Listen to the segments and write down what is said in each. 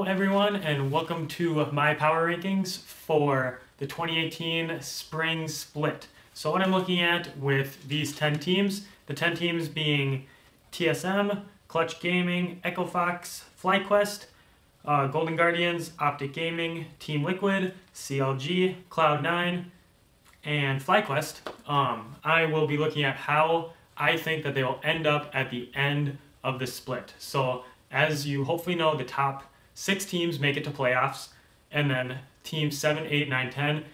everyone, and welcome to my power rankings for the 2018 spring split. So what I'm looking at with these 10 teams, the 10 teams being TSM, Clutch Gaming, EchoFox, FlyQuest, Golden Guardians, OpTic Gaming, Team Liquid, CLG, Cloud9, and FlyQuest. I will be looking at how I think that they will end up at the end of the split. So as you hopefully know, the top 6 teams make it to playoffs, and then teams 7, 8, 9, 10,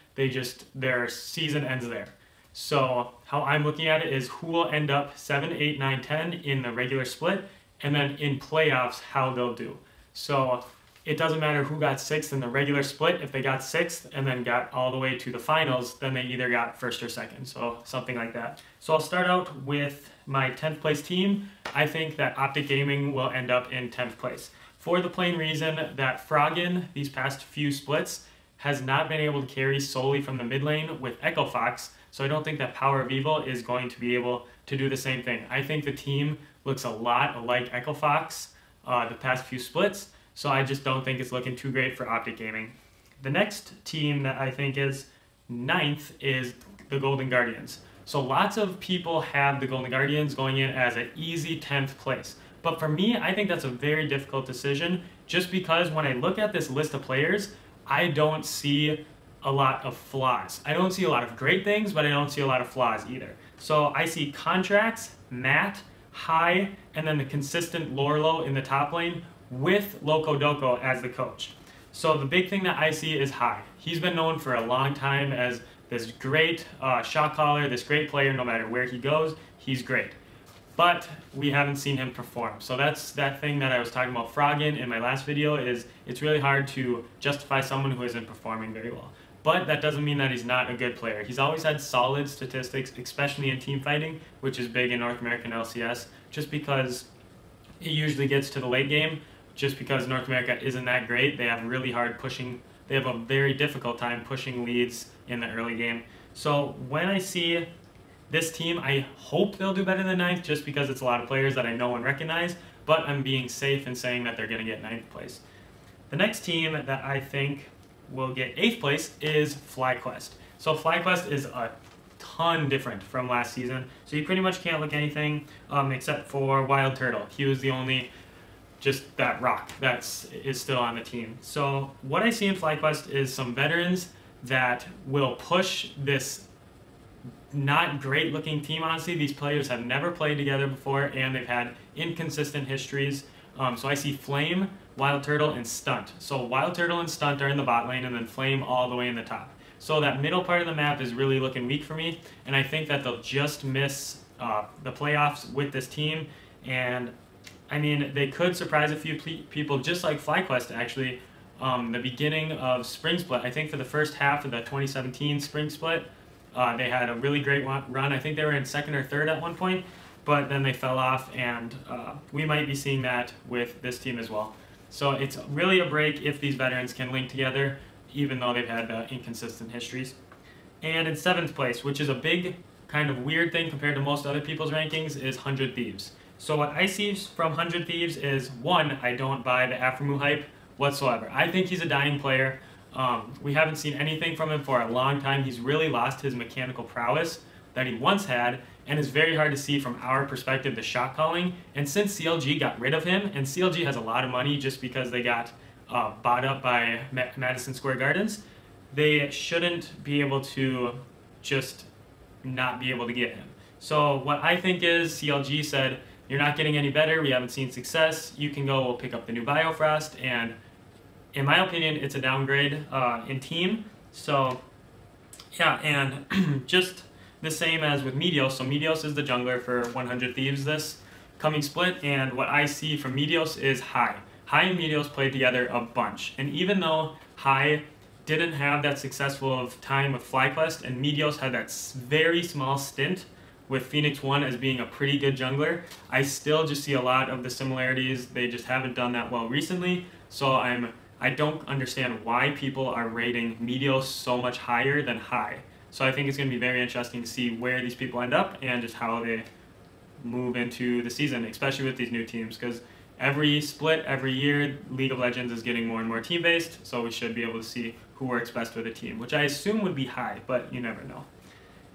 their season ends there. So how I'm looking at it is who will end up 7, 8, 9, 10 in the regular split, and then in playoffs how they'll do. So it doesn't matter who got 6th in the regular split. If they got 6th and then got all the way to the finals, then they either got 1st or 2nd, so something like that. So I'll start out with my 10th place team. I think that OpTic Gaming will end up in 10th place, for the plain reason that Froggen, these past few splits, has not been able to carry solely from the mid lane with EchoFox, so I don't think that Power of Evil is going to be able to do the same thing. I think the team looks a lot like EchoFox the past few splits, so I just don't think it's looking too great for OpTic Gaming. The next team that I think is 9th is the Golden Guardians. So lots of people have the Golden Guardians going in as an easy 10th place. But for me, I think that's a very difficult decision, just because when I look at this list of players, I don't see a lot of flaws. I don't see a lot of great things, but I don't see a lot of flaws either. So I see contracts, Matt, High, and then the consistent Lorlo in the top lane with Loco Doco as the coach. So the big thing that I see is High. He's been known for a long time as this great shot caller, this great player. No matter where he goes, he's great. But we haven't seen him perform. So that's that thing that I was talking about Froggen in my last video, is it's really hard to justify someone who isn't performing very well. But that doesn't mean that he's not a good player. He's always had solid statistics, especially in team fighting, which is big in North American LCS, just because it usually gets to the late game. Just because North America isn't that great, they have a very difficult time pushing leads in the early game. So when I see this team, I hope they'll do better than 9th, just because it's a lot of players that I know and recognize, but I'm being safe in saying that they're going to get 9th place. The next team that I think will get 8th place is FlyQuest. So FlyQuest is a ton different from last season, so you pretty much can't look anything except for Wild Turtle. He was the only just that rock that is still on the team. So what I see in FlyQuest is some veterans that will push this not great looking team. Honestly, these players have never played together before, and they've had inconsistent histories. So I see Flame, Wild Turtle, and Stunt. So Wild Turtle and Stunt are in the bot lane, and then Flame all the way in the top. So that middle part of the map is really looking weak for me, and I think that they'll just miss the playoffs with this team. And I mean, they could surprise a few people, just like FlyQuest actually. The beginning of Spring Split, I think for the first half of the 2017 Spring Split, they had a really great run. I think they were in 2nd or 3rd at one point, but then they fell off, and we might be seeing that with this team as well. So it's really a break if these veterans can link together, even though they've had inconsistent histories. And in 7th place, which is a big kind of weird thing compared to most other people's rankings, is 100 Thieves. So what I see from 100 Thieves is, 1, I don't buy the Aphromoo hype whatsoever. I think he's a dying player. We haven't seen anything from him for a long time. He's really lost his mechanical prowess that he once had, and it's very hard to see from our perspective the shot calling. And since CLG got rid of him, and CLG has a lot of money just because they got bought up by Madison Square Gardens, they shouldn't be able to just not be able to get him. So what I think is, CLG said, you're not getting any better, we haven't seen success, you can go pick up the new Biofrost, and in my opinion, it's a downgrade in team. So yeah, and just the same as with Meteos. So Meteos is the jungler for 100 Thieves this coming split, and what I see from Meteos is High. High and Meteos played together a bunch, and even though High didn't have that successful of time with FlyQuest, and Meteos had that very small stint with Phoenix 1 as being a pretty good jungler, I still just see a lot of the similarities. They just haven't done that well recently, so I don't understand why people are rating Meteos so much higher than High. So I think it's going to be very interesting to see where these people end up and just how they move into the season, especially with these new teams, because every split, every year, League of Legends is getting more and more team-based, so we should be able to see who works best with a team, which I assume would be high, but you never know.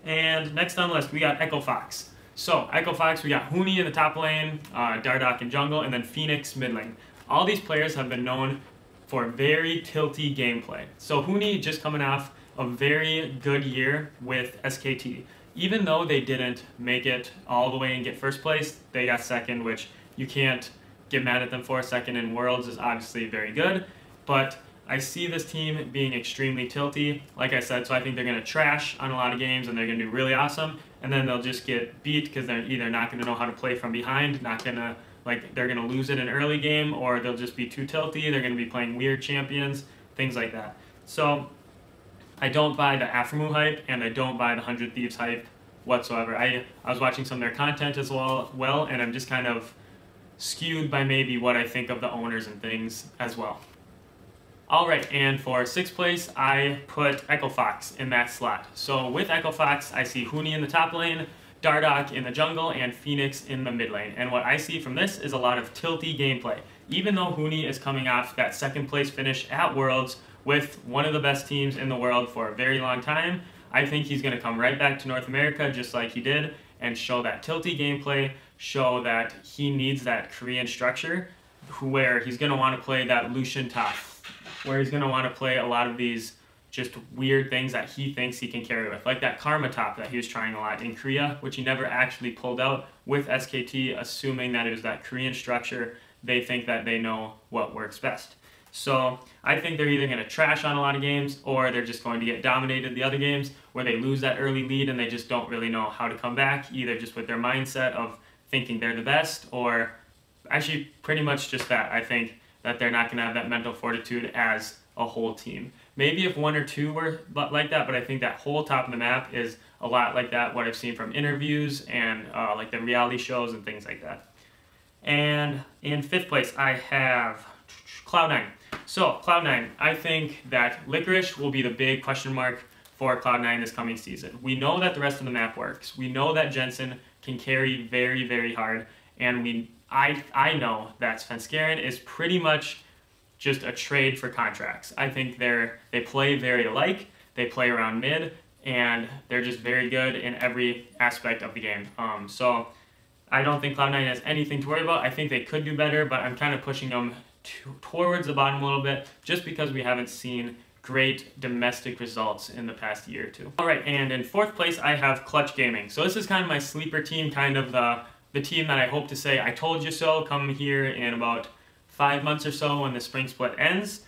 And next on the list, we got Echo Fox. So, Echo Fox, we got Huni in the top lane, Dardoch in jungle, and then Phoenix mid lane. All these players have been known for very tilty gameplay. So, Huni just coming off a very good year with SKT. Even though they didn't make it all the way and get first place, they got second, which you can't get mad at them for. Second in Worlds is obviously very good, but I see this team being extremely tilty, like I said, so I think they're going to trash on a lot of games and they're going to do really awesome, and then they'll just get beat because they're either not going to know how to play from behind, they're going to lose it in early game, or they'll just be too tilty, they're going to be playing weird champions, things like that. So I don't buy the Aphromoo hype, and I don't buy the 100 Thieves hype whatsoever. I was watching some of their content as well, and I'm just kind of skewed by maybe what I think of the owners and things as well. Alright, and for 6th place, I put Echo Fox in that slot. So with Echo Fox, I see Huni in the top lane, Dardoch in the jungle, and Phoenix in the mid lane. And what I see from this is a lot of tilty gameplay. Even though Huni is coming off that 2nd place finish at Worlds with one of the best teams in the world for a very long time, I think he's going to come right back to North America just like he did and show that tilty gameplay, show that he needs that Korean structure where he's going to want to play that Lucian top, where he's going to want to play a lot of these just weird things that he thinks he can carry with, like that Karma top that he was trying a lot in Korea, which he never actually pulled out with SKT, assuming that it was that Korean structure. They think that they know what works best. So I think they're either going to trash on a lot of games, or they're just going to get dominated the other games where they lose that early lead and they just don't really know how to come back, either just with their mindset of thinking they're the best, or actually pretty much just that. I think that they're not going to have that mental fortitude as a whole team. Maybe if one or two were like that, but I think that whole top of the map is a lot like that, what I've seen from interviews and like the reality shows and things like that. And in 5th place, I have Cloud9. So, Cloud9, I think that Licorice will be the big question mark for Cloud9 this coming season. We know that the rest of the map works. We know that Jensen can carry very, very hard, and I know that Svenskeren is pretty much just a trade for contracts. I think they play very alike, they play around mid, and they're just very good in every aspect of the game. So I don't think Cloud9 has anything to worry about. I think they could do better, but I'm kind of pushing them towards the bottom a little bit just because we haven't seen great domestic results in the past year or two. Alright, and in 4th place I have Clutch Gaming. So this is kind of my sleeper team, kind of the team that I hope to say I told you so come here in about 5 months or so when the spring split ends.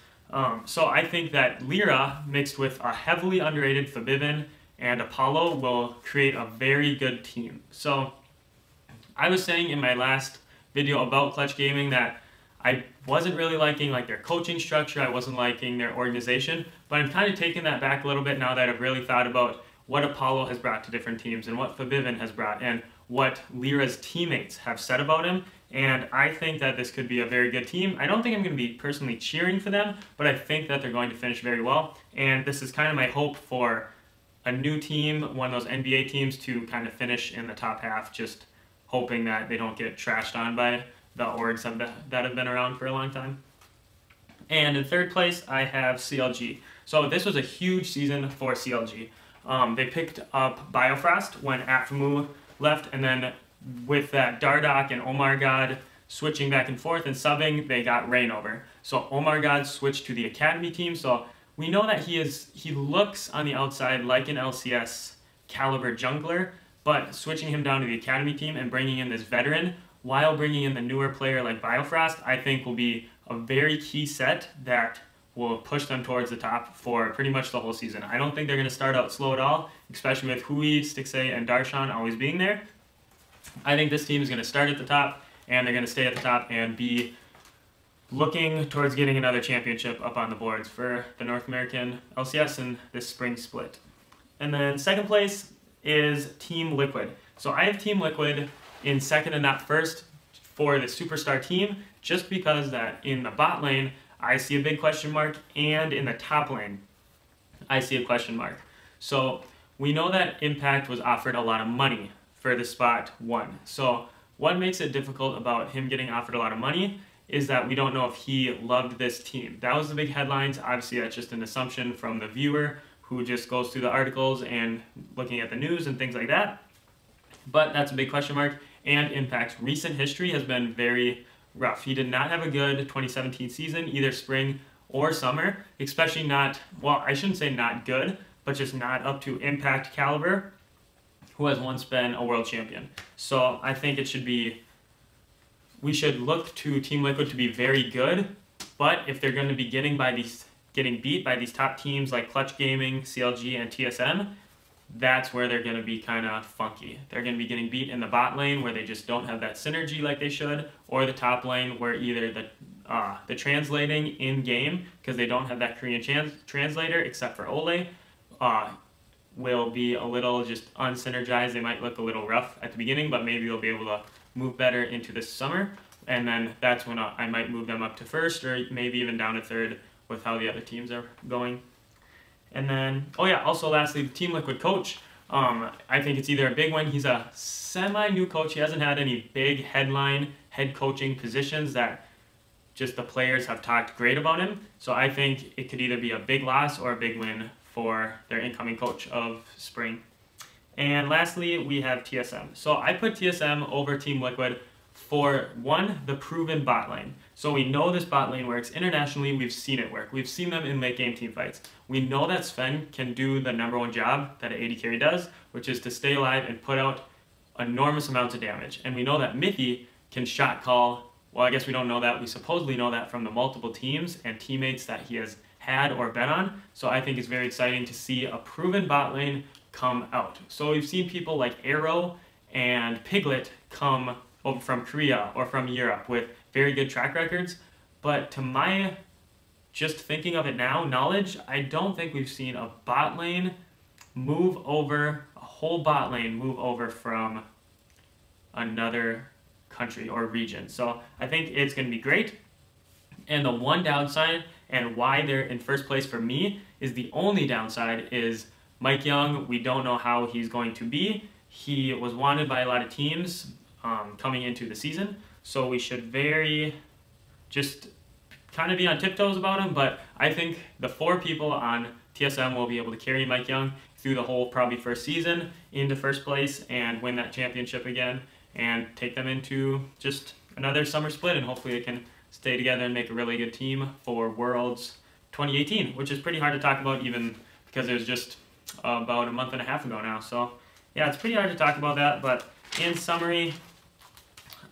So I think that Lyra mixed with a heavily underrated Fabivin and Apollo will create a very good team. So I was saying in my last video about Clutch Gaming that I wasn't really liking their coaching structure, I wasn't liking their organization, but I'm kind of taking that back a little bit now that I've really thought about what Apollo has brought to different teams and what Fabivin has brought and what Lyra's teammates have said about him, and I think that this could be a very good team. I don't think I'm going to be personally cheering for them, but I think that they're going to finish very well, and this is kind of my hope for a new team, one of those NBA teams, to kind of finish in the top half, just hoping that they don't get trashed on by the orgs that have been around for a long time. And in 3rd place, I have CLG. So this was a huge season for CLG. They picked up Biofrost when Aphromoo left, and then with that Dardoch and Omar God switching back and forth and subbing, they got Rainover. So Omar God switched to the Academy team, so we know that he looks on the outside like an LCS caliber jungler, but switching him down to the Academy team and bringing in this veteran while bringing in the newer player like Biofrost, I think will be a very key set that will push them towards the top for pretty much the whole season. I don't think they're going to start out slow at all, especially with Hui, Stixxay, and Darshan always being there. I think this team is going to start at the top, and they're going to stay at the top and be looking towards getting another championship up on the boards for the North American LCS in this spring split. And then 2nd place is Team Liquid. So I have Team Liquid in 2nd and not 1st for the superstar team, just because that in the bot lane I see a big question mark, and in the top lane I see a question mark. So we know that Impact was offered a lot of money for the spot 1. So what makes it difficult about him getting offered a lot of money is that we don't know if he loved this team. That was the big headlines. Obviously, that's just an assumption from the viewer who just goes through the articles and looking at the news and things like that. But that's a big question mark. And Impact's recent history has been very rough. He did not have a good 2017 season, either spring or summer, especially not, well, I shouldn't say not good, but just not up to Impact caliber, who has once been a world champion. So I think we should look to Team Liquid to be very good, but if they're going to be getting beat by these top teams like Clutch Gaming, CLG, and TSM, that's where they're going to be kind of funky. They're going to be getting beat in the bot lane where they just don't have that synergy like they should, or the top lane where either the translating in-game, because they don't have that Korean translator except for Ole, will be a little just unsynergized. They might look a little rough at the beginning, but maybe they'll be able to move better into this summer, and then that's when I might move them up to first, or maybe even down to third with how the other teams are going. And then, oh yeah, also lastly, the Team Liquid coach. I think it's either a big one. He's a semi-new coach. He hasn't had any big head coaching positions that just the players have talked great about him. So I think it could either be a big loss or a big win for their incoming coach of spring. And lastly, we have TSM. So I put TSM over Team Liquid for, one, the proven bot lane. So we know this bot lane works. Internationally, we've seen it work. We've seen them in late game team fights. We know that Sven can do the #1 job that an AD carry does, which is to stay alive and put out enormous amounts of damage. And we know that Mithy can shot call. Well, I guess we don't know that. We supposedly know that from the multiple teams and teammates that he has had or been on. So I think it's very exciting to see a proven bot lane come out. So we've seen people like Arrow and Piglet come over from Korea or from Europe with very good track records, but to my just thinking of it now, knowledge, I don't think we've seen a bot lane move over, a whole bot lane move over from another country or region. So I think it's going to be great. And the one downside, and why they're in first place for me, is the only downside is Mike Young. We don't know how he's going to be. He was wanted by a lot of teams coming into the season, so we should just kind of be on tiptoes about him, but I think the 4 people on TSM will be able to carry Mike Young through the whole probably first season into first place and win that championship again and take them into just another summer split, and hopefully they can stay together and make a really good team for Worlds 2018, which is pretty hard to talk about even because it was just about a month and a half ago now. So yeah, it's pretty hard to talk about that, but in summary,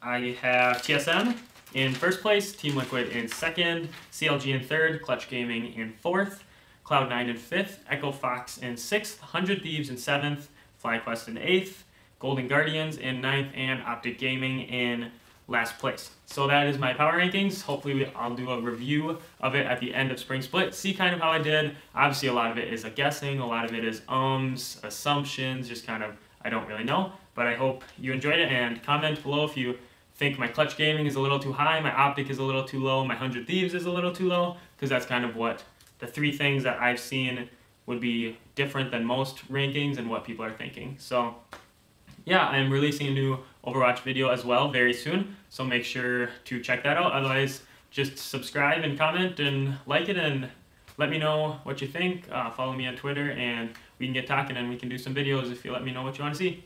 I have TSM in first place, Team Liquid in second, CLG in third, Clutch Gaming in fourth, Cloud9 in fifth, Echo Fox in sixth, 100 Thieves in seventh, FlyQuest in eighth, Golden Guardians in ninth, and OpTic Gaming in last place. So that is my power rankings. Hopefully I'll do a review of it at the end of Spring Split, see kind of how I did. Obviously a lot of it is a guessing, a lot of it is assumptions, just kind of, I don't really know. But I hope you enjoyed it, and comment below if you think my Clutch Gaming is a little too high, my OpTic is a little too low, my 100 Thieves is a little too low, because that's kind of what the 3 things that I've seen would be different than most rankings and what people are thinking. So yeah, I'm releasing a new Overwatch video as well very soon, so make sure to check that out. Otherwise, just subscribe and comment and like it and let me know what you think. Follow me on Twitter and we can get talking and we can do some videos if you let me know what you want to see.